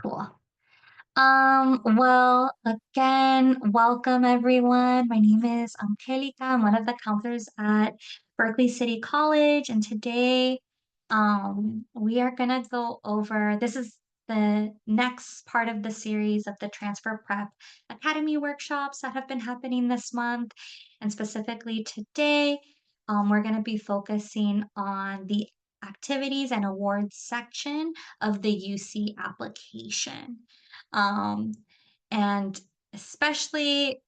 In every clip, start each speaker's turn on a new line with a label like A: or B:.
A: Cool. Well, again, welcome everyone. My name is Angelica. I'm one of the counselors at Berkeley City College, and today, we are gonna go over, this is the next part of the series of the Transfer Prep Academy workshops that have been happening this month. And specifically today, we're gonna be focusing on the activities and awards section of the UC application. Um, and especially,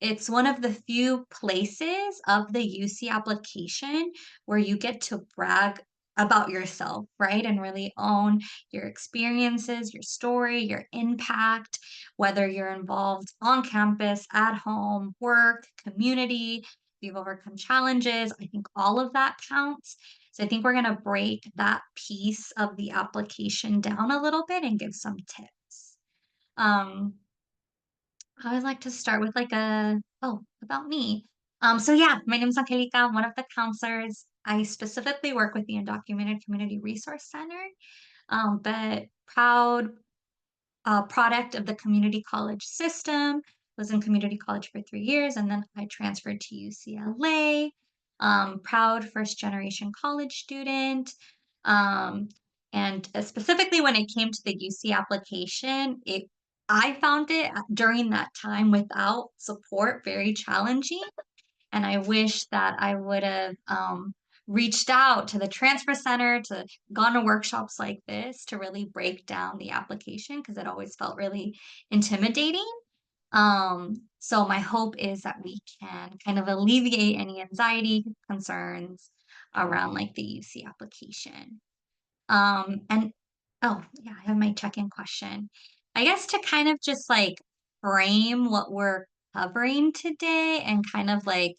A: it's one of the few places of the UC application where you get to brag about yourself, right? And really own your experiences, your story, your impact, whether you're involved on campus, at home, work, community, if you've overcome challenges. I think all of that counts. So I think we're going to break that piece of the application down a little bit and give some tips. Um, I always like to start with about me. So yeah, my name is Angelica. I'm one of the counselors. I specifically work with the Undocumented Community Resource Center, but proud product of the community college system. Was in community college for 3 years, and then I transferred to UCLA. Proud first generation college student. Um, and specifically when it came to the UC application, I found it during that time without support very challenging. And I wish that I would have reached out to the transfer center, to gone to workshops like this to really break down the application because it always felt really intimidating. So my hope is that we can kind of alleviate any anxiety concerns around like the UC application. And oh yeah, I have my check-in question. I guess to kind of just like frame what we're covering today and kind of like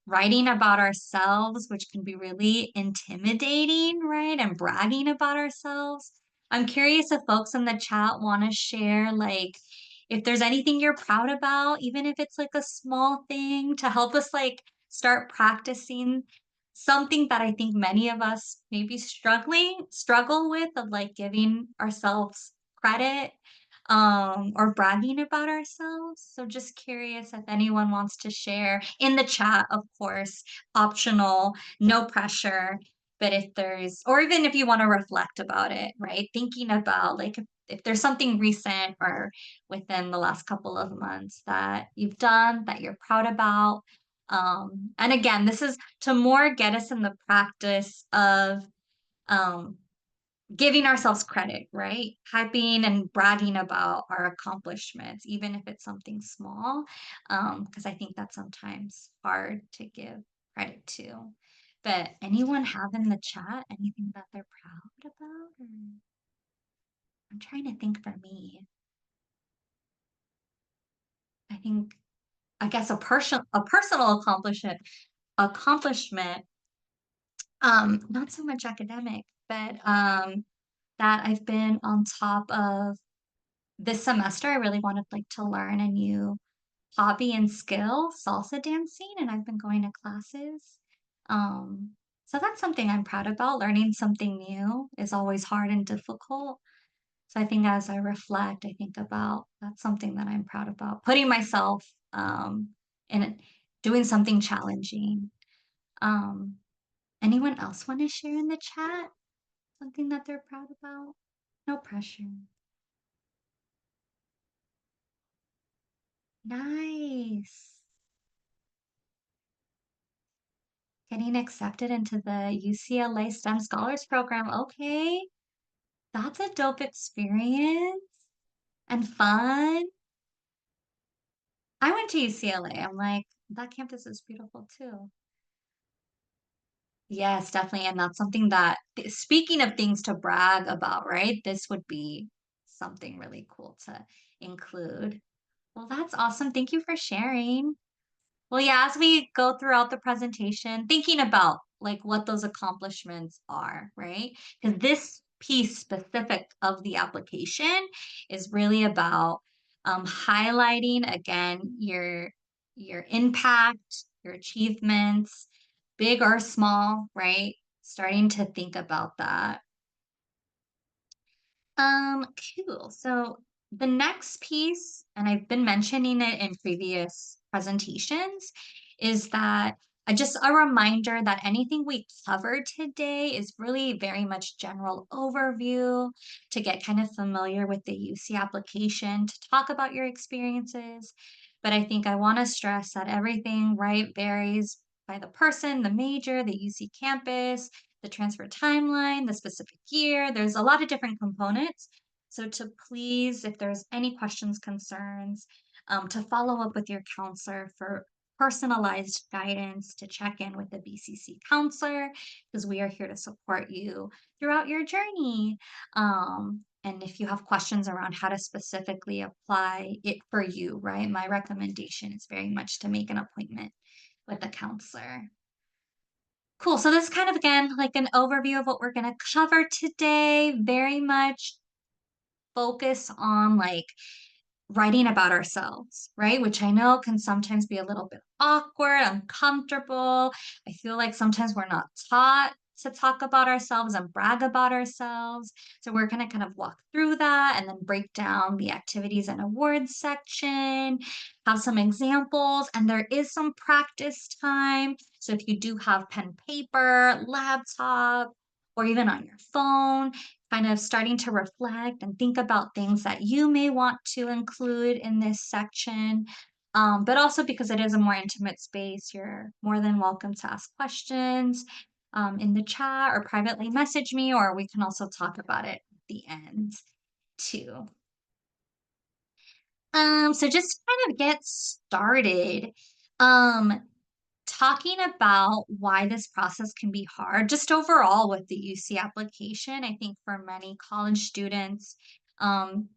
A: writing about ourselves, which can be really intimidating, right? And bragging about ourselves. I'm curious if folks in the chat want to share, like, if there's anything you're proud about, even if it's like a small thing to help us like start practicing something that I think many of us maybe struggle with of like giving ourselves credit or bragging about ourselves. So just curious if anyone wants to share in the chat, of course, optional, no pressure. But if there's, or even if you want to reflect about it, right? Thinking about like if there's something recent or within the last couple of months that you've done that you're proud about. And again, this is to more get us in the practice of um, giving ourselves credit, right? Hyping and bragging about our accomplishments, even if it's something small, because I think that's sometimes hard to give credit to. But anyone have in the chat anything that they're proud about? Or I'm trying to think for me. I think I guess a personal accomplishment, not so much academic, but that I've been on top of this semester. I really wanted like to learn a new hobby and skill, salsa dancing, and I've been going to classes. Um, so that's something I'm proud about. Learning something new is always hard and difficult. So I think as I reflect, I think about that's something that I'm proud about. Putting myself in doing something challenging. Um, anyone else want to share in the chat something that they're proud about? No pressure. Nice. Getting accepted into the UCLA STEM Scholars Program. Okay, that's a dope experience and fun. I went to UCLA. I'm like, that campus is beautiful too. Yes, definitely. And that's something that, speaking of things to brag about, right? This would be something really cool to include. Well, that's awesome. Thank you for sharing. Well, yeah, as we go throughout the presentation, thinking about like what those accomplishments are, right? Because this piece specific of the application is really about highlighting again your impact, your achievements, big or small, right? Starting to think about that. Cool. So the next piece, and I've been mentioning it in previous presentations, is that just a reminder that anything we covered today is really very much general overview to get kind of familiar with the UC application, to talk about your experiences. But I think I want to stress that everything, right, varies by the person, the major, the UC campus, the transfer timeline, the specific year. There's a lot of different components. So to please, if there's any questions, concerns, to follow up with your counselor for personalized guidance, to check in with the BCC counselor, because we are here to support you throughout your journey. And if you have questions around how to specifically apply it for you, right? My recommendation is very much to make an appointment with the counselor. Cool. So this is kind of again like an overview of what we're going to cover today. Very much focus on like writing about ourselves, right? Which I know can sometimes be a little bit awkward, uncomfortable. I feel like sometimes we're not taught to talk about ourselves and brag about ourselves. So we're going to kind of walk through that and then break down the activities and awards section, have some examples, and there is some practice time. So if you do have pen, paper, laptop, or even on your phone, kind of starting to reflect and think about things that you may want to include in this section. But also because it is a more intimate space, you're more than welcome to ask questions in the chat or privately message me, or we can also talk about it at the end too. So just to kind of get started, um, talking about why this process can be hard, just overall with the UC application, I think for many college students,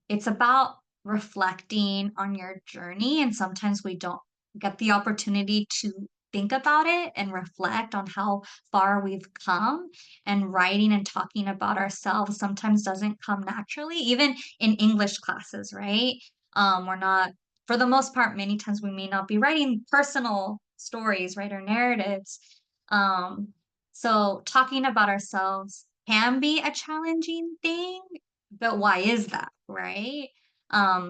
A: it's about reflecting on your journey. And sometimes we don't get the opportunity to think about it and reflect on how far we've come. And writing and talking about ourselves sometimes doesn't come naturally, even in English classes, right? We're not, for the most part, many times we may not be writing personal stories, right, or narratives. Um, so talking about ourselves can be a challenging thing, but why is that, right?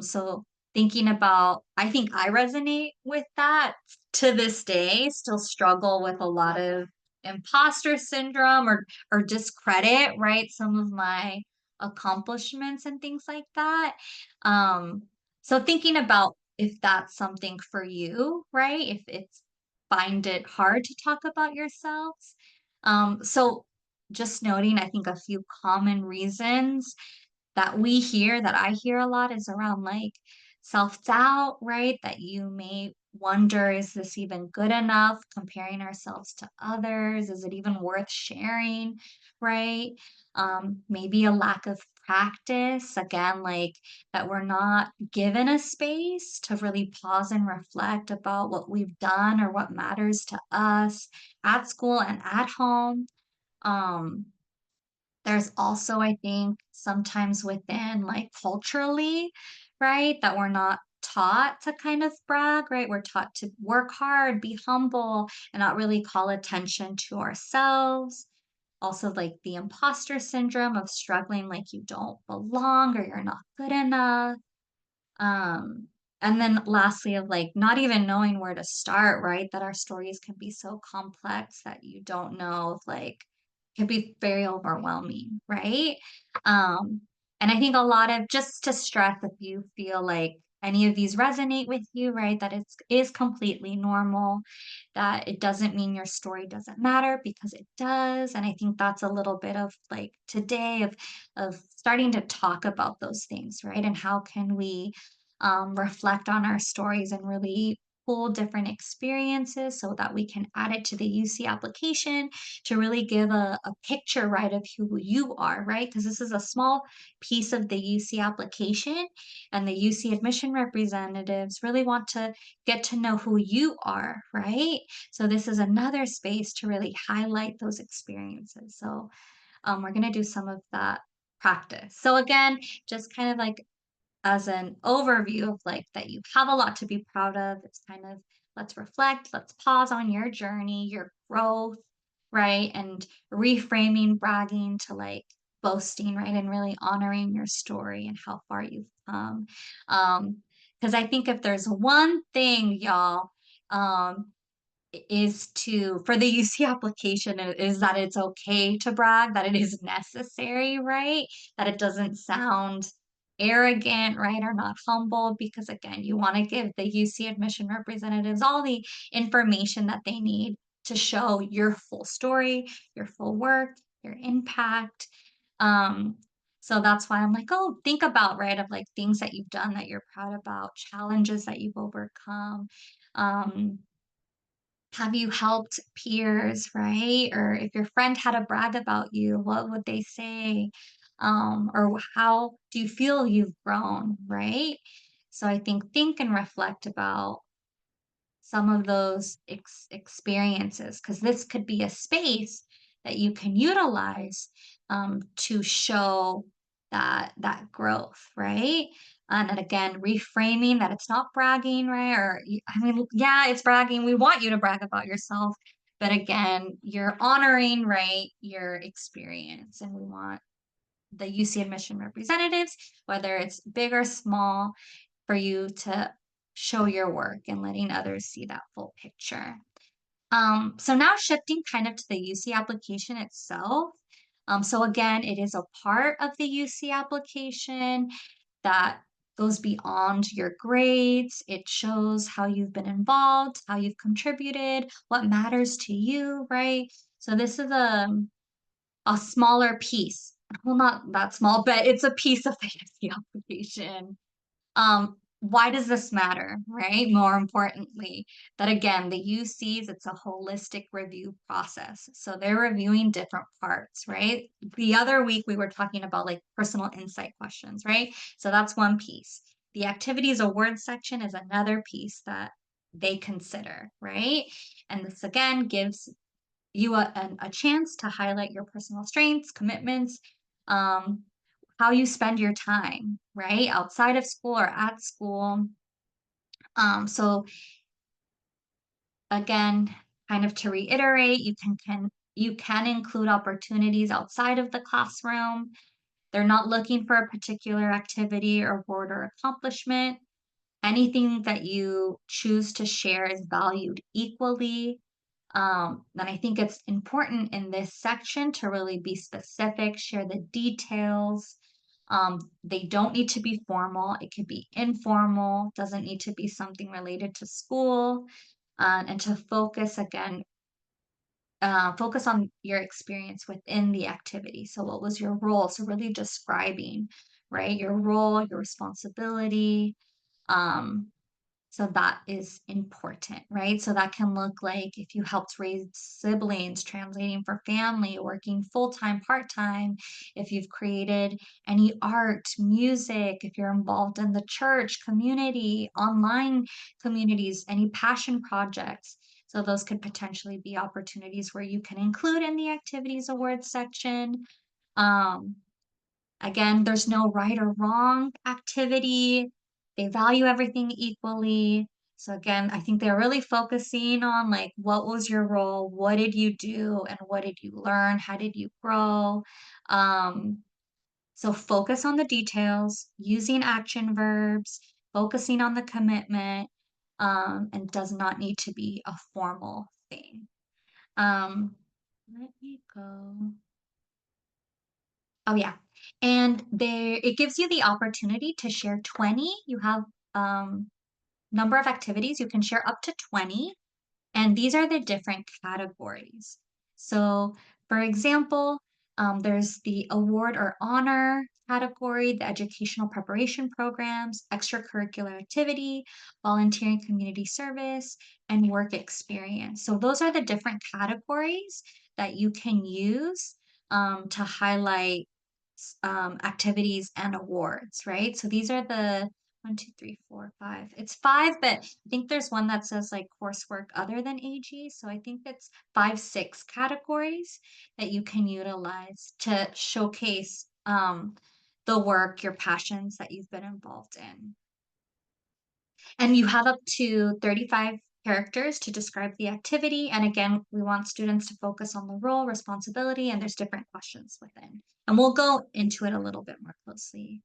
A: So thinking about, I think I resonate with that to this day, still struggle with a lot of imposter syndrome or discredit, right? Some of my accomplishments and things like that. Um, so thinking about if that's something for you, right? If it's find it hard to talk about yourselves. So just noting, I think a few common reasons that we hear, that I hear a lot, is around like self-doubt, right? That you may wonder, is this even good enough? Comparing ourselves to others, is it even worth sharing, right? Maybe a lack of practice, again, like that we're not given a space to really pause and reflect about what we've done or what matters to us at school and at home. Um, there's also, I think, sometimes within like culturally, right, that we're not taught to kind of brag, right? We're taught to work hard, be humble, and not really call attention to ourselves. Also, like the imposter syndrome of struggling like you don't belong or you're not good enough. Um, and then lastly, of like not even knowing where to start, right? That our stories can be so complex that you don't know if like can be very overwhelming, right? Um, and I think a lot of, just to stress, if you feel like any of these resonate with you, right, that it's is completely normal, that it doesn't mean your story doesn't matter, because it does. And I think that's a little bit of like today of starting to talk about those things, right? And how can we reflect on our stories and really pull different experiences so that we can add it to the UC application to really give a picture, right, of who you are, right? Because this is a small piece of the UC application, and the UC admission representatives really want to get to know who you are, right? So this is another space to really highlight those experiences. So we're going to do some of that practice. So again, just kind of like as an overview of like that you have a lot to be proud of. It's kind of, let's reflect, let's pause on your journey, your growth, right? And reframing bragging to like boasting, right? And really honoring your story and how far you've come. Because I think if there's one thing, y'all, um, is to for the UC application is that it's okay to brag, that it is necessary, right? That it doesn't sound arrogant, right? Or not humble, because again, you want to give the UC admission representatives all the information that they need to show your full story, your full work, your impact. Um, so that's why I'm like, oh, think about, right, of like things that you've done that you're proud about, challenges that you've overcome. Um, have you helped peers, right? Or if your friend had a brag about you, what would they say? Or how do you feel you've grown, right? So I think and reflect about some of those experiences, because this could be a space that you can utilize to show that growth, right? And then again, reframing that it's not bragging, right? I mean, yeah, it's bragging. We want you to brag about yourself, but again, you're honoring, right, your experience, and we want the UC admission representatives, whether it's big or small, for you to show your work and letting others see that full picture. So now shifting kind of to the UC application itself. So again, it is a part of the UC application that goes beyond your grades. It shows how you've been involved, how you've contributed, what matters to you, right? So this is a smaller piece. Well, not that small, but it's a piece of the UC application. Why does this matter, right? More importantly, that again, the UCs, it's a holistic review process. So they're reviewing different parts, right? The other week we were talking about like personal insight questions, right? So that's one piece. The activities award section is another piece that they consider, right? And this again gives you a chance to highlight your personal strengths, commitments, um, how you spend your time, right? Outside of school or at school. So again, kind of to reiterate, you can include opportunities outside of the classroom. They're not looking for a particular activity or award or accomplishment. Anything that you choose to share is valued equally. And I think it's important in this section to really be specific, share the details. They don't need to be formal. It could be informal, doesn't need to be something related to school. And to focus again, focus on your experience within the activity. So what was your role? So really describing, right? Your role, your responsibility. Um, so that is important, right? So that can look like if you helped raise siblings, translating for family, working full-time, part-time, if you've created any art, music, if you're involved in the church, community, online communities, any passion projects. So those could potentially be opportunities where you can include in the activities awards section. Um, Again, there's no right or wrong activity. They value everything equally. So again, I think they're really focusing on like, what was your role? What did you do? And what did you learn? How did you grow? Um, so focus on the details, using action verbs, focusing on the commitment, and does not need to be a formal thing. Let me go. Oh yeah. And there it gives you the opportunity to share 20. You have number of activities. You can share up to 20. And these are the different categories. So, for example, there's the award or honor category, the educational preparation programs, extracurricular activity, volunteering community service, and work experience. So, those are the different categories that you can use to highlight activities and awards, right? So, these are the one, two, three, four, five. It's five, but I think there's one that says like coursework other than AG. So I think it's five, six categories that you can utilize to showcase the work, your passions that you've been involved in. And you have up to 35 characters to describe the activity. And again, we want students to focus on the role, responsibility, and there's different questions within. And we'll go into it a little bit more closely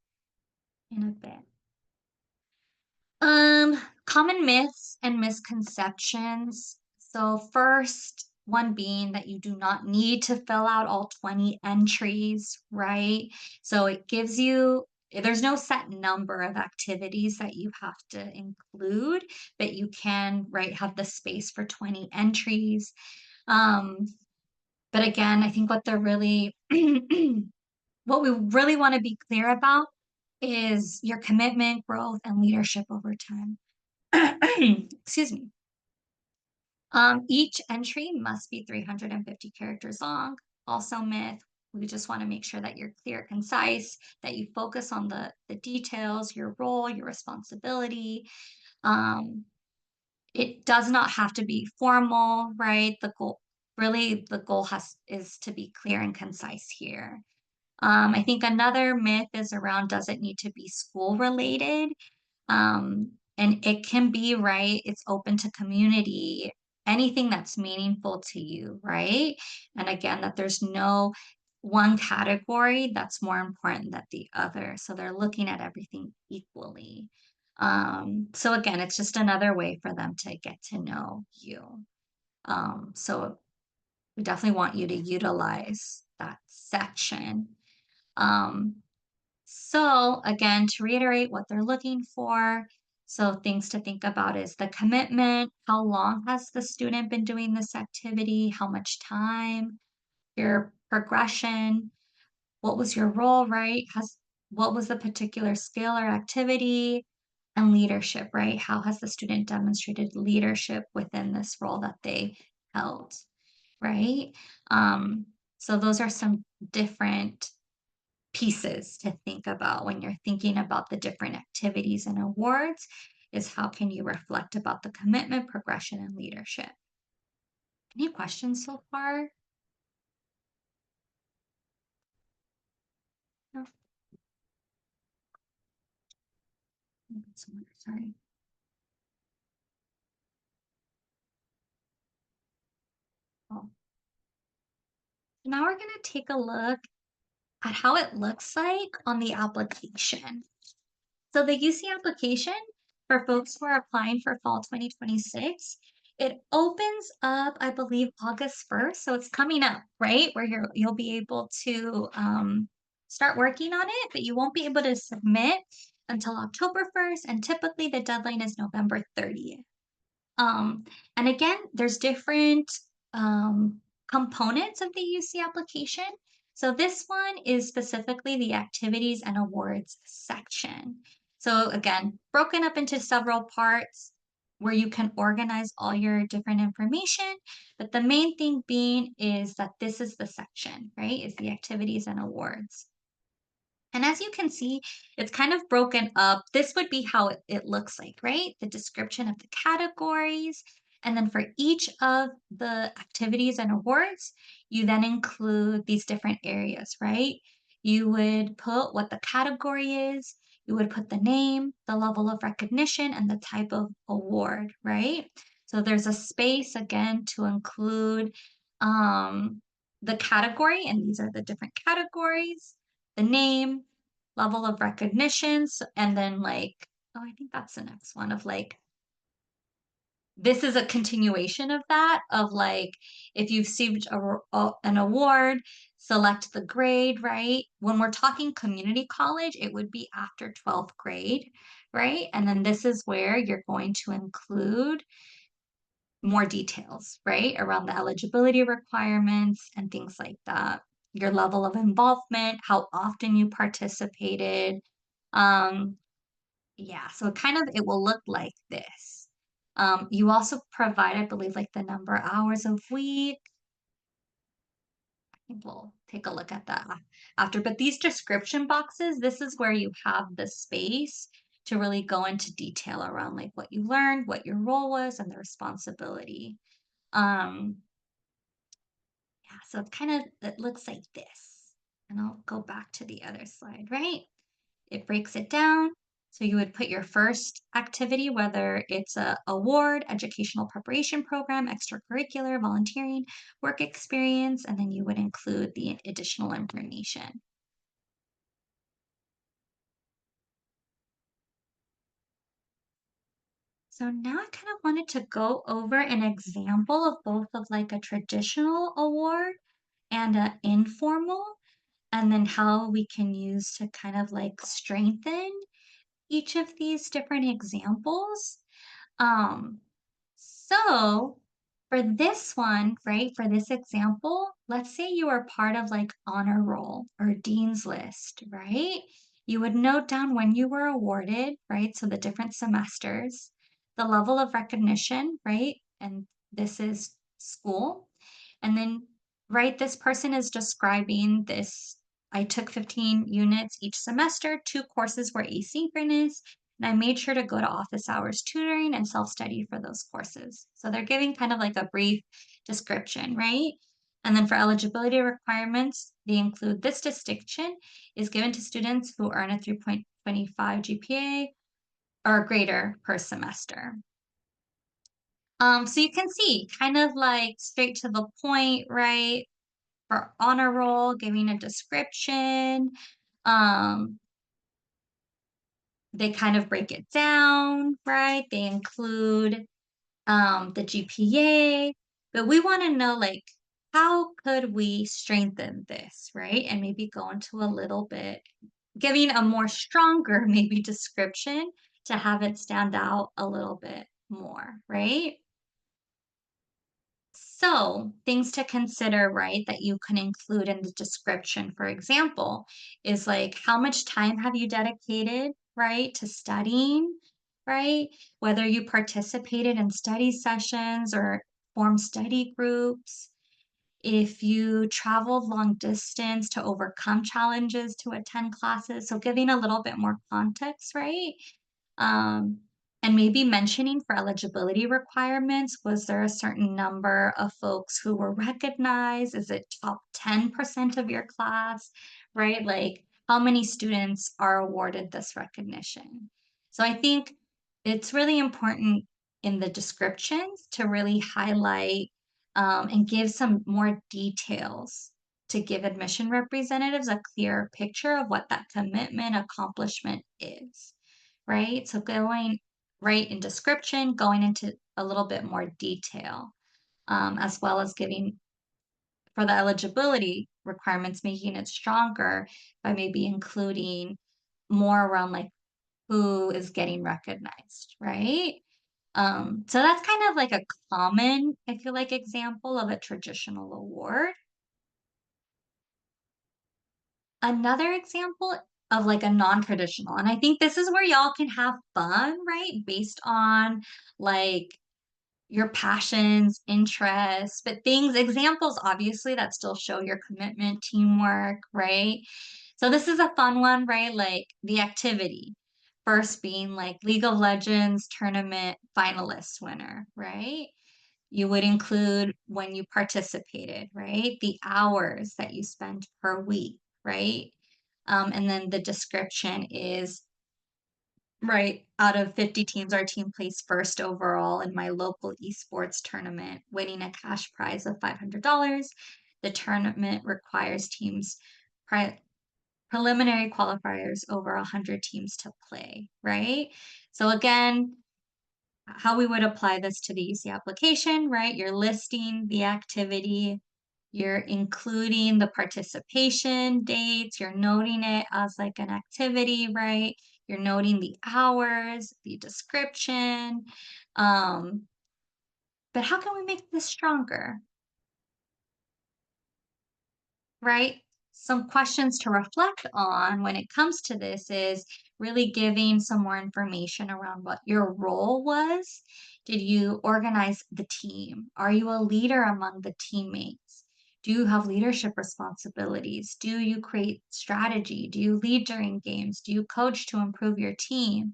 A: in a bit. Common myths and misconceptions. So first one being that you do not need to fill out all 20 entries, right? So it gives you, there's no set number of activities that you have to include, but you can, right, have the space for 20 entries. Um, but again, I think what they're really, what we really want to be clear about is your commitment, growth, and leadership over time. Excuse me. Each entry must be 350 characters long. Also myth, we just want to make sure that you're clear, concise, that you focus on the details, your role, your responsibility. Um, it does not have to be formal, right? The goal is to be clear and concise here. I think another myth is around, does it need to be school related? And it can be, right, it's open to community, anything that's meaningful to you, right? And again, that there's no one category that's more important than the other. So they're looking at everything equally. So again, it's just another way for them to get to know you. So we definitely want you to utilize that section. Um, so again, to reiterate what they're looking for, so things to think about is the commitment, how long has the student been doing this activity, how much time, your progression, what was your role, right? What was the particular skill or activity, and leadership, right? How has the student demonstrated leadership within this role that they held, right? So those are some different pieces to think about when you're thinking about the different activities and awards is how can you reflect about the commitment, progression, and leadership. Any questions so far? No? Sorry. Oh. So now we're going to take a look at how it looks like on the application. So the UC application for folks who are applying for fall 2026, it opens up, I believe, August 1st. So it's coming up, right? Where you'll be able to start working on it, but you won't be able to submit until October 1st. And typically the deadline is November 30th. And again, there's different components of the UC application. So this one is specifically the activities and awards section. So again, broken up into several parts where you can organize all your different information. But the main thing being is that this is the section, right? Is the activities and awards. And as you can see, it's kind of broken up. This would be how it looks like, right? The description of the categories. And then for each of the activities and awards, you then include these different areas, right? You would put what the category is, you would put the name, the level of recognition, and the type of award, right? So there's a space again to include the category, and these are the different categories, the name, level of recognitions, and then like, oh, I think that's the next one of like, this is a continuation of that, of like, if you've received an award, select the grade, right? When we're talking community college, it would be after 12th grade, right? And then this is where you're going to include more details, right? Around the eligibility requirements and things like that. Your level of involvement, how often you participated. Yeah, so it will look like this. You also provide, I believe, like the number of hours a week. I think we'll take a look at that after. But these description boxes, this is where you have the space to really go into detail around like what you learned, what your role was, and the responsibility. Um, yeah, so it looks like this. And I'll go back to the other slide, right? It breaks it down. So you would put your first activity, whether it's a award, educational preparation program, extracurricular, volunteering, work experience, and then you would include the additional information. So now I kind of wanted to go over an example of both of like a traditional award and an informal, and then how we can use to kind of like strengthen each of these different examples. Um, so for this one, right, for this example, let's say you are part of like honor roll or dean's list, right? You would note down when you were awarded, right? So the different semesters, the level of recognition, right? And this is school. And then, right, this person is describing this. I took 15 units each semester, 2 courses were asynchronous, and I made sure to go to office hours tutoring and self-study for those courses. So they're giving kind of like a brief description, right? And then for eligibility requirements, they include this distinction is given to students who earn a 3.25 GPA or greater per semester. So you can see kind of like straight to the point, right? For honor roll, giving a description. Um, they kind of break it down, right? They include the GPA, but we want to know like how could we strengthen this, right? And maybe go into a little bit, giving a more stronger maybe description to have it stand out a little bit more, right? So, things to consider, right, that you can include in the description, for example, is like how much time have you dedicated, right, to studying, right? Whether you participated in study sessions or formed study groups, if you traveled long distance to overcome challenges to attend classes. So, giving a little bit more context, right? Um, and maybe mentioning for eligibility requirements, was there a certain number of folks who were recognized? Is it top 10% of your class, right? Like how many students are awarded this recognition? So I think it's really important in the descriptions to really highlight and give some more details to give admission representatives a clear picture of what that commitment accomplishment is, right? So going right in description, going into a little bit more detail, as well as giving for the eligibility requirements, making it stronger by maybe including more around like who is getting recognized, right? So that's kind of like a common, I feel like, example of a traditional award. Another example of like a non-traditional, and I think this is where y'all can have fun, right? Based on like your passions, interests, but things, examples obviously that still show your commitment, teamwork, right? So this is a fun one, right? Like the activity. First being like League of Legends tournament finalist winner, right? You would include when you participated, right? The hours that you spent per week, right? And then the description is right out of 50 teams, our team placed first overall in my local esports tournament, winning a cash prize of $500. The tournament requires teams preliminary qualifiers over 100 teams to play, right? So again, how we would apply this to the UC application, right? You're listing the activity, you're including the participation dates, you're noting it as like an activity, right? You're noting the hours, the description. But how can we make this stronger? Right? Some questions to reflect on when it comes to this is really giving some more information around what your role was. Did you organize the team? Are you a leader among the teammates? Do you have leadership responsibilities? Do you create strategy? Do you lead during games? Do you coach to improve your team?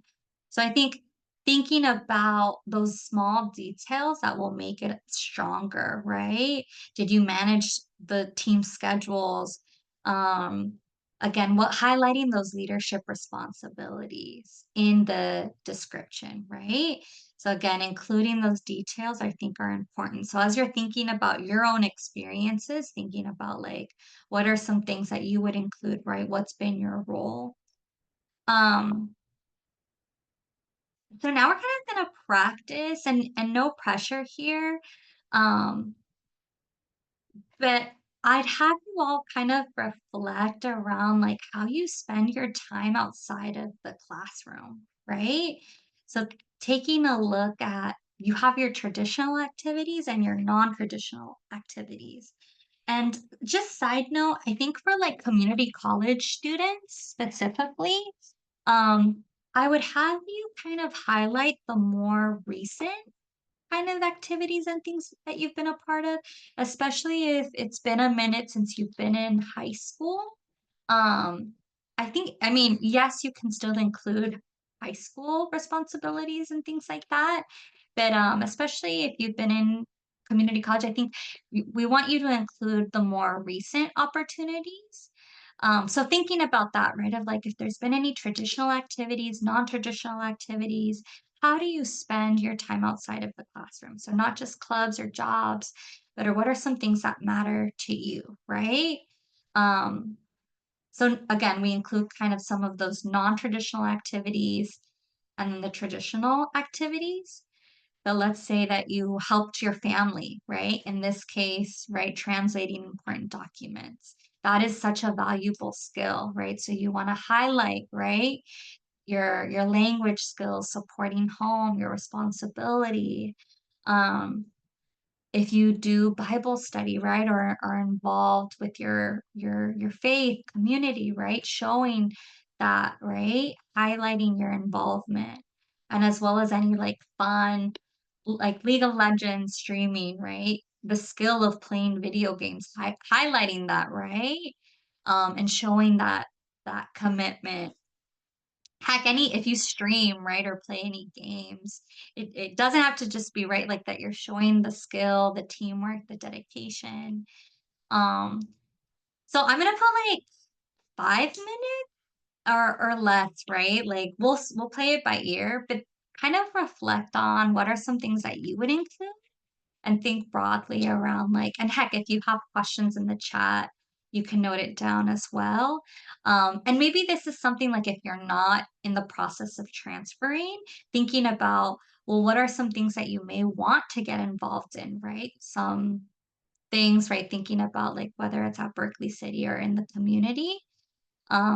A: So I think thinking about those small details that will make it stronger, right? Did you manage the team schedules? again, what highlighting those leadership responsibilities in the description, right? So again, including those details I think are important. So as you're thinking about your own experiences, thinking about like what are some things that you would include, right? What's been your role? Um, so now we're kind of gonna practice and no pressure here. Um, But I'd have you all kind of reflect around like how you spend your time outside of the classroom, right? So taking a look at you have your traditional activities and your non-traditional activities. And just side note, I think for like community college students specifically, um, I would have you kind of highlight the more recent kind of activities and things that you've been a part of, especially if it's been a minute since you've been in high school. Um, I mean, yes, you can still include high school responsibilities and things like that, but especially if you've been in community college, I think we want you to include the more recent opportunities. So thinking about that, right, of like if there's been any traditional activities, non-traditional activities, how do you spend your time outside of the classroom? So not just clubs or jobs, but or what are some things that matter to you, right? Um, so again, we include kind of some of those non-traditional activities and then the traditional activities. But let's say that you helped your family, right? In this case, right, translating important documents. That is such a valuable skill, right? So you want to highlight, right? Your language skills, supporting home, your responsibility. Um, if you do Bible study, right, or are involved with your faith community, right, showing that, right, highlighting your involvement, and as well as any like fun, like League of Legends streaming, right, the skill of playing video games, highlighting that, right, and showing that commitment. Heck, any if you stream, right, or play any games, it doesn't have to just be right like that. You're showing the skill, the teamwork, the dedication. Um, so I'm gonna put like 5 minutes or less, right? Like we'll play it by ear, but kind of reflect on what are some things that you would include and think broadly around like, and heck, if you have questions in the chat, you can note it down as well. And maybe this is something like if you're not in the process of transferring, thinking about, well, what are some things that you may want to get involved in, right? Some things, right? Thinking about like whether it's at Berkeley City or in the community.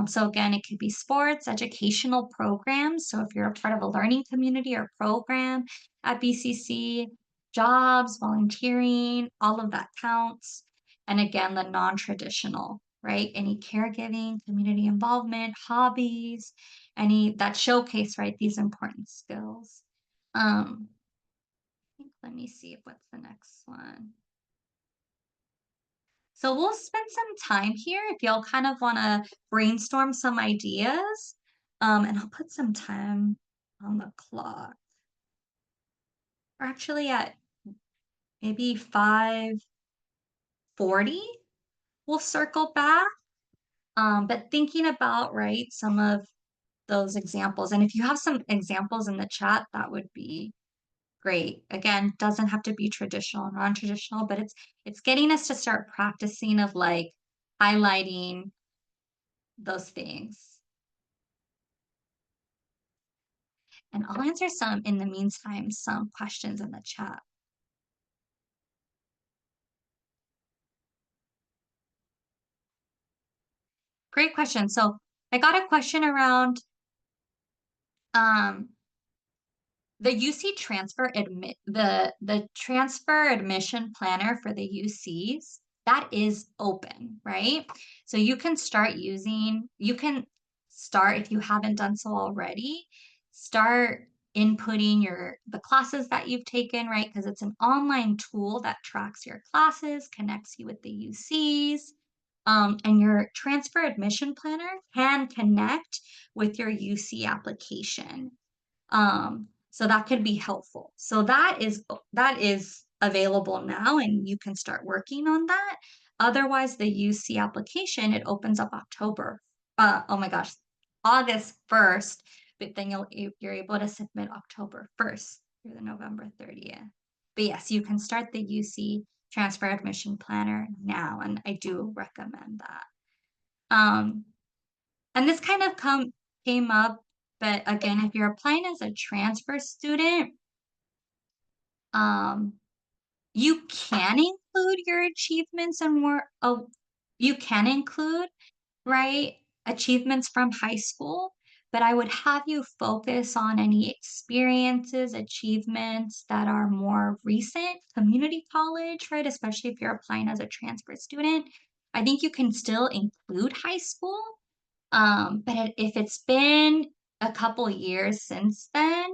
A: So again, it could be sports, educational programs. So if you're a part of a learning community or program at BCC, jobs, volunteering, all of that counts. And again, the non-traditional, right? Any caregiving, community involvement, hobbies, any that showcase, right, these important skills. I think, let me see what's the next one. So we'll spend some time here if y'all kind of want to brainstorm some ideas. And I'll put some time on the clock. We're actually at maybe 5:40. We'll circle back. But thinking about, right, some of those examples. And if you have some examples in the chat, that would be great. Again, doesn't have to be traditional, non-traditional, but it's getting us to start practicing of like highlighting those things. And I'll answer some in the meantime, some questions in the chat. Great question. So I got a question around um, the UC transfer admit the transfer admission planner for the UCs that is open, right? So you can start if you haven't done so already, start inputting the classes that you've taken, right? Because it's an online tool that tracks your classes, connects you with the UCs. And your transfer admission planner can connect with your UC application. So that could be helpful. So that is available now and you can start working on that. Otherwise, the UC application, it opens up October oh my gosh, August 1st, but then you're able to submit October 1st through the November 30th. But yes, you can start the UC transfer admission planner now, and I do recommend that. Um, and this kind of came up, but again, if you're applying as a transfer student, um, you can include your achievements and more. Oh, you can include, right, achievements from high school, but I would have you focus on any experiences, achievements that are more recent, community college, right? Especially if you're applying as a transfer student. I think you can still include high school, but if it's been a couple years since then,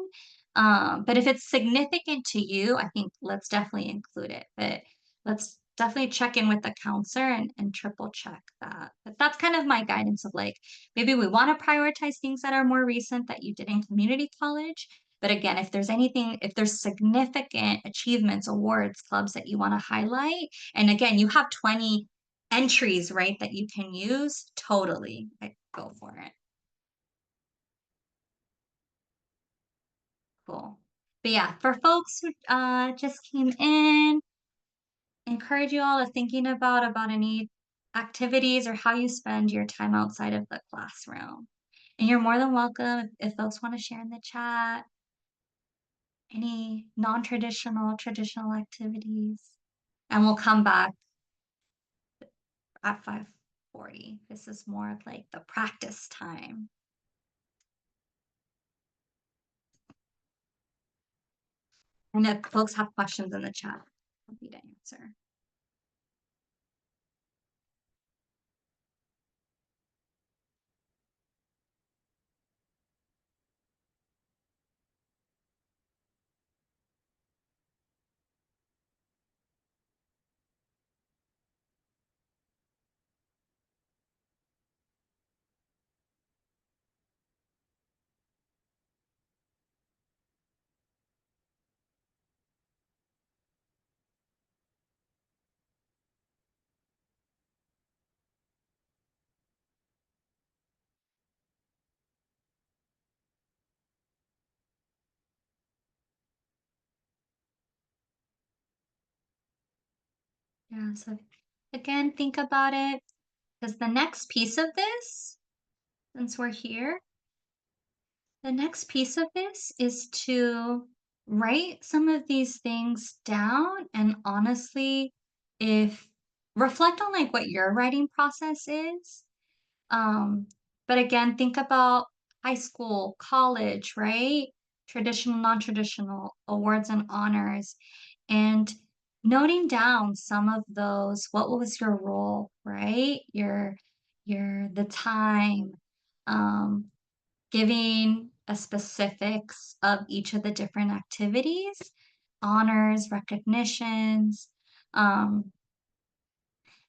A: but if it's significant to you, I think let's definitely include it. But let's definitely check in with the counselor and triple check that. But that's kind of my guidance of like, maybe we want to prioritize things that are more recent that you did in community college. But again, if there's anything, if there's significant achievements, awards, clubs that you want to highlight, and again, you have 20 entries, right, that you can use, totally, like, go for it. Cool. But yeah, for folks who just came in, encourage you all to thinking about any activities or how you spend your time outside of the classroom. And you're more than welcome if folks want to share in the chat any non-traditional, traditional activities. And we'll come back at 5:40. This is more of like the practice time. And if folks have questions in the chat, happy to answer. Yeah, so again, think about it because the next piece of this, since we're here, the next piece of this is to write some of these things down and honestly, if reflect on like what your writing process is. Um, but again, think about high school, college, right? Traditional, non-traditional, awards and honors, and noting down some of those. What was your role, right? The time, um, giving a specifics of each of the different activities, honors, recognitions. Um,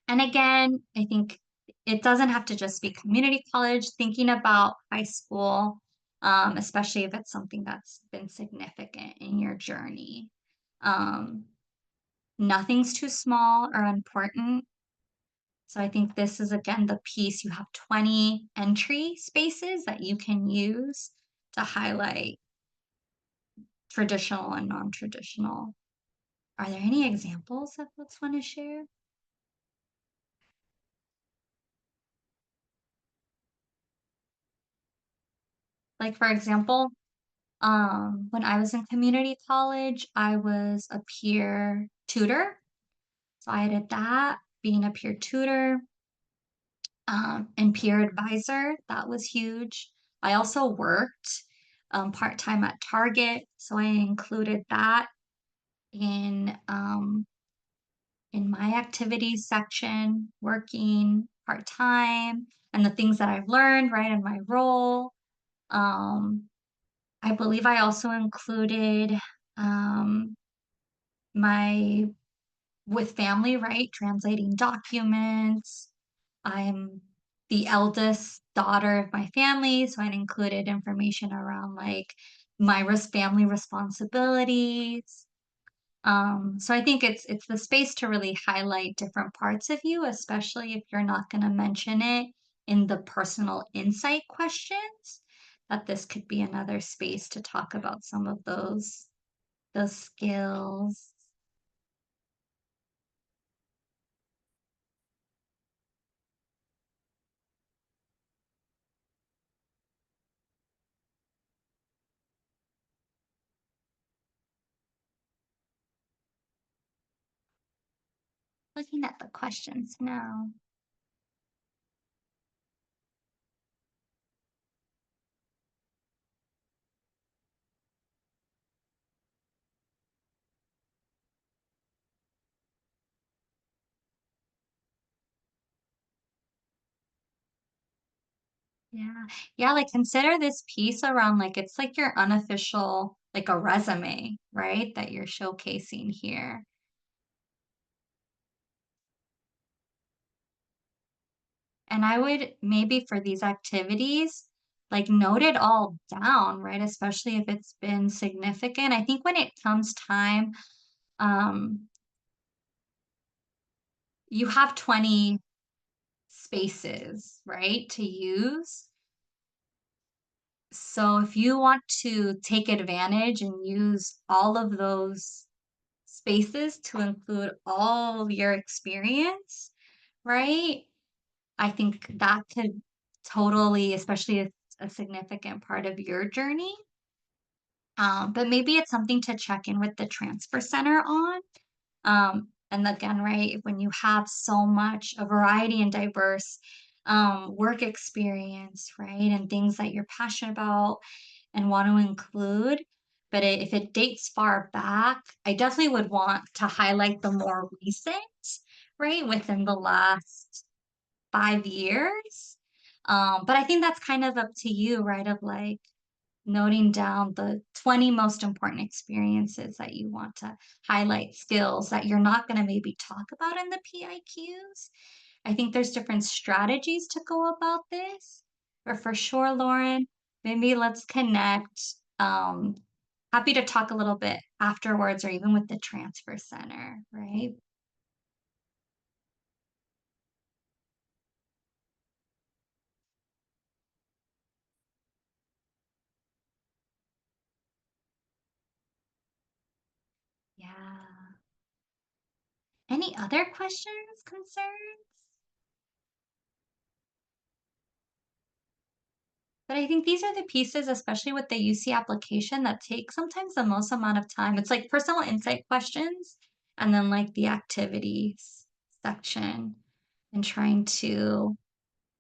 A: and again, I think it doesn't have to just be community college, thinking about high school, especially if it's something that's been significant in your journey. Um, Nothing's too small or unimportant. So I think this is again the piece. You have 20 entry spaces that you can use to highlight traditional and non-traditional. Are there any examples that folks want to share? Like for example, when I was in community college, I was a peer tutor. So I did that, being a peer tutor, and peer advisor. That was huge. I also worked part-time at Target, so I included that in my activities section, working part-time, and the things that I've learned, right, in my role. Um, I believe I also included um, my with family, right, translating documents. I'm the eldest daughter of my family, so I included information around like my family responsibilities. So I think it's the space to really highlight different parts of you, especially if you're not going to mention it in the personal insight questions, that this could be another space to talk about some of those skills. Looking at the questions now. Yeah. Yeah, like consider this piece around like it's like your unofficial, like a resume, right? That you're showcasing here. And I would maybe for these activities, like note it all down, right? Especially if it's been significant. I think when it comes time, um, you have 20 spaces, right, to use. So if you want to take advantage and use all of those spaces to include all your experience, right? I think that could totally, especially if it's a significant part of your journey. But maybe it's something to check in with the transfer center on. And again, right, when you have so much a variety and diverse work experience, right, and things that you're passionate about and want to include, but if it dates far back, I definitely would want to highlight the more recent, right, within the last 5 years. But I think that's kind of up to you, right, of like noting down the 20 most important experiences that you want to highlight, skills that you're not going to maybe talk about in the PIQs. I think there's different strategies to go about this. But for sure, Lauren, maybe let's connect. Happy to talk a little bit afterwards or even with the transfer center, right? Yeah. Any other questions, concerns? But I think these are the pieces, especially with the UC application, that take sometimes the most amount of time. It's like personal insight questions and then like the activities section and trying to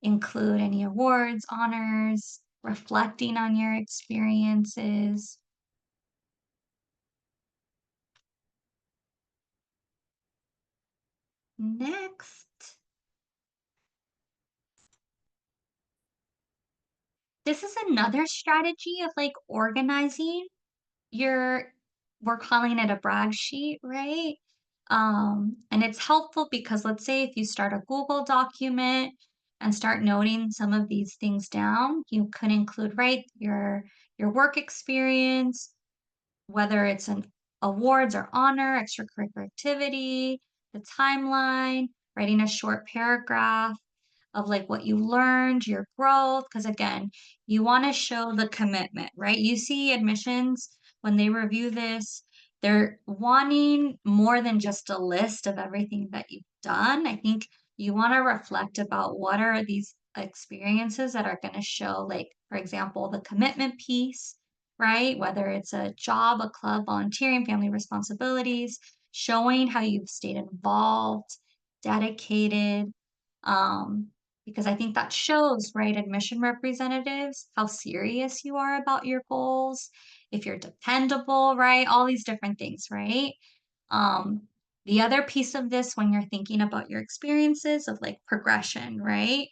A: include any awards, honors, reflecting on your experiences. Next, this is another strategy of like organizing your we're calling it a brag sheet, right? And it's helpful because let's say if you start a Google document and start noting some of these things down, you could include, right, your work experience, whether it's an awards or honor, extracurricular activity, the timeline, writing a short paragraph of like what you learned, your growth, because again, you want to show the commitment, right? You see admissions when they review this, they're wanting more than just a list of everything that you've done. I think you want to reflect about what are these experiences that are going to show, like, for example, the commitment piece, right? Whether it's a job, a club, volunteering, family responsibilities, showing how you've stayed involved, dedicated, um, because I think that shows, right, admission representatives, how serious you are about your goals, if you're dependable, right, all these different things, right? Um, the other piece of this, when you're thinking about your experiences of like progression, right?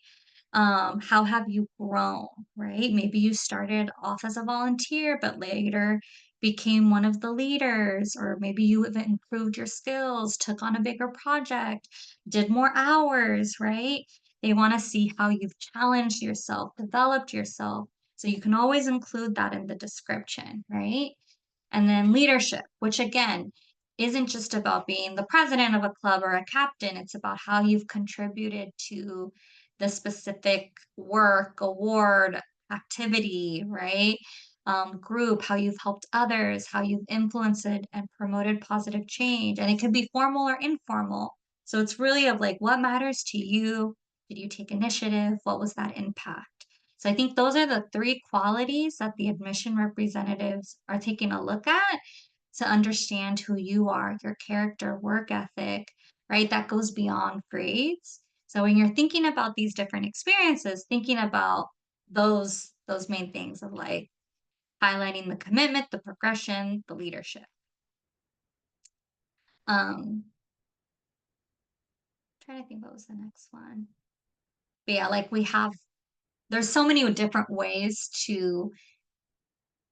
A: How have you grown, right? Maybe you started off as a volunteer, but later became one of the leaders, or maybe you have improved your skills, took on a bigger project, did more hours, right? They want to see how you've challenged yourself, developed yourself. So you can always include that in the description, right? And then leadership, which again, isn't just about being the president of a club or a captain. It's about how you've contributed to the specific work, award, activity, right? Group, how you've helped others, how you've influenced and promoted positive change. And it can be formal or informal. So it's really of like, what matters to you? Did you take initiative? What was that impact? So I think those are the three qualities that the admission representatives are taking a look at to understand who you are, your character, work ethic, right? That goes beyond grades. So when you're thinking about these different experiences, thinking about those main things of like highlighting the commitment, the progression, the leadership. Trying to think what was the next one. But yeah, like there's so many different ways to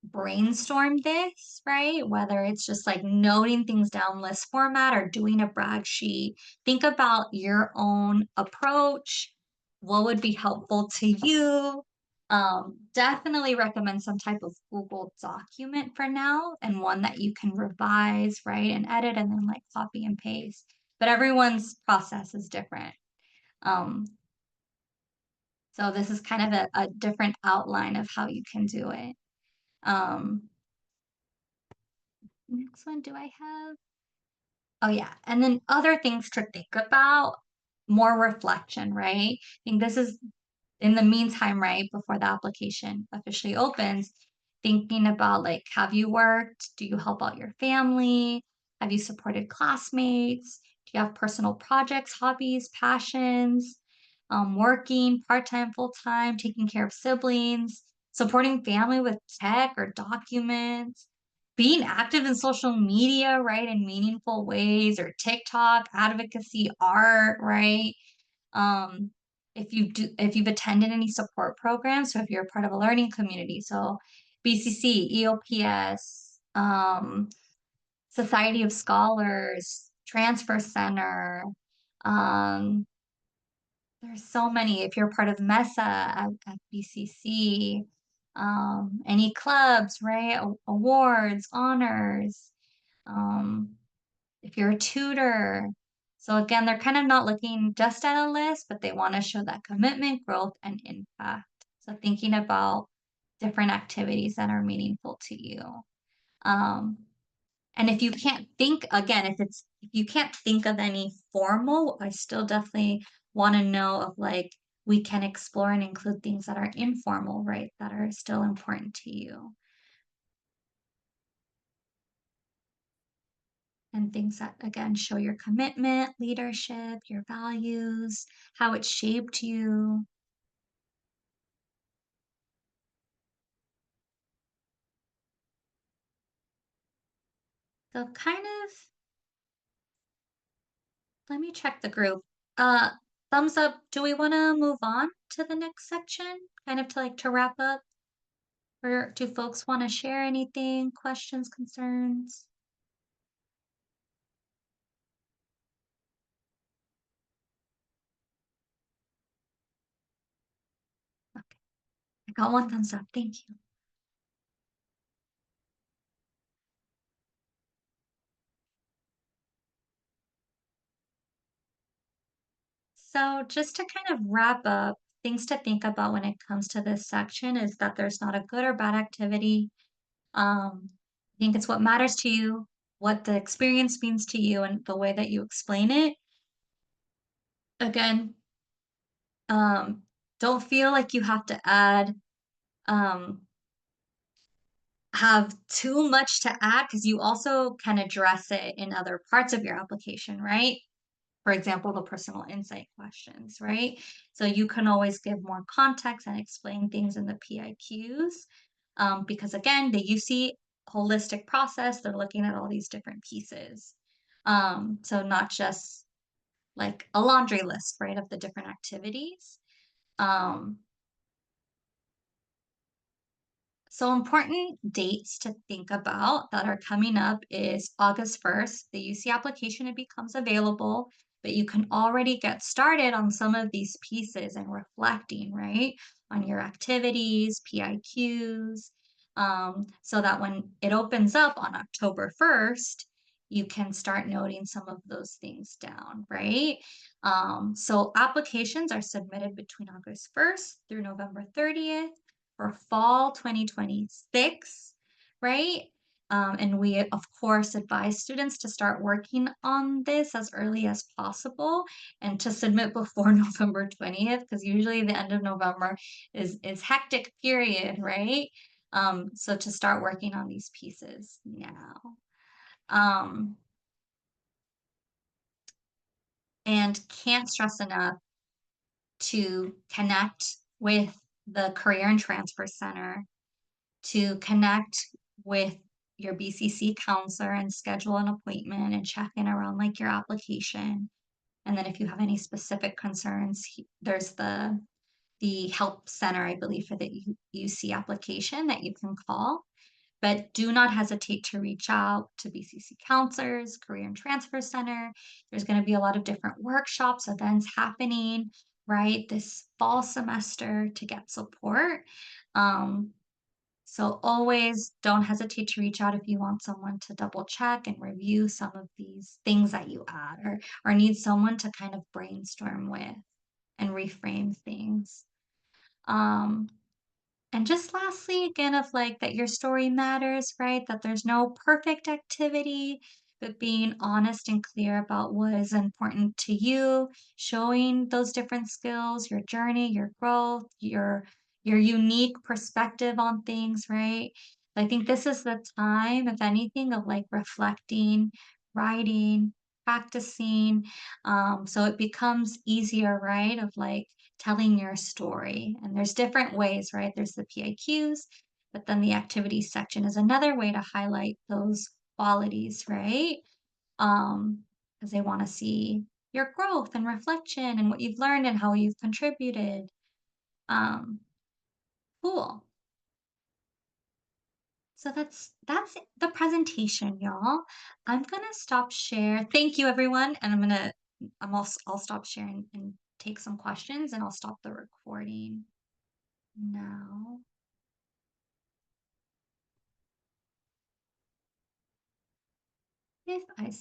A: brainstorm this, right? Whether it's just like noting things down list format or doing a brag sheet, think about your own approach. What would be helpful to you? Definitely recommend some type of Google document for now and one that you can revise, right, and edit and then like copy and paste. But everyone's process is different. Um, so this is kind of a different outline of how you can do it. Um, Next one, do I have? Oh, yeah. And then other things to think about, more reflection, right? I think this is in the meantime, right, before the application officially opens, thinking about like, have you worked? Do you help out your family? Have you supported classmates? Do you have personal projects, hobbies, passions? Working part-time, full-time, taking care of siblings, supporting family with tech or documents, being active in social media, right, in meaningful ways, or TikTok, advocacy, art, right? Um, if you've attended any support programs, so if you're a part of a learning community, so BCC, EOPS, Society of Scholars, Transfer Center, um, there's so many. If you're part of MESA at BCC, any clubs, right? Awards, honors, um, if you're a tutor. So again, they're kind of not looking just at a list, but they want to show that commitment, growth, and impact. So thinking about different activities that are meaningful to you. Um, and if you can't think, again, if you can't think of any formal, I still definitely want to know of like, we can explore and include things that are informal, right? That are still important to you. And things that, again, show your commitment, leadership, your values, how it shaped you. So kind of, let me check the group. Uh, Thumbs up. Do we want to move on to the next section? Kind of to like to wrap up? Or do folks want to share anything, questions, concerns? Okay, I got one thumbs up. Thank you. So just to kind of wrap up, things to think about when it comes to this section is that there's not a good or bad activity. I think it's what matters to you, what the experience means to you, and the way that you explain it. Again, um, don't feel like you have to um, have too much to add because you also can address it in other parts of your application, right? For example, the personal insight questions, right? So you can always give more context and explain things in the PIQs because again, the UC holistic process, they're looking at all these different pieces. So not just like a laundry list, right, of the different activities. Um, So important dates to think about that are coming up is August 1st. The UC application, it becomes available, but you can already get started on some of these pieces and reflecting, right, on your activities, PIQs, so that when it opens up on October 1st, you can start noting some of those things down, right? So applications are submitted between August 1st through November 30th for fall 2026, right? And we, of course, advise students to start working on this as early as possible and to submit before November 20th, because usually the end of November is hectic period, right? So to start working on these pieces now. Um, and can't stress enough to connect with the Career and Transfer Center, to connect with your BCC counselor and schedule an appointment and check in around like your application. And then if you have any specific concerns, there's the help center, I believe, for the UC application that you can call. But do not hesitate to reach out to BCC counselors, Career and Transfer Center. There's going to be a lot of different workshops, events happening, right, this fall semester to get support. So always don't hesitate to reach out if you want someone to double check and review some of these things that you add, or need someone to kind of brainstorm with and reframe things. Um, and just lastly, again, of like that your story matters, right? That there's no perfect activity, but being honest and clear about what is important to you, showing those different skills, your journey, your growth, your unique perspective on things, right? I think this is the time, if anything, of like reflecting, writing, practicing. So it becomes easier, right? Of like telling your story. And there's different ways, right? There's the PIQs, but then the activities section is another way to highlight those qualities, right? Because they want to see your growth and reflection and what you've learned and how you've contributed. Um, cool. So that's the presentation, y'all. I'm gonna stop share. Thank you, everyone, and I'll stop sharing and take some questions, and I'll stop the recording now. If I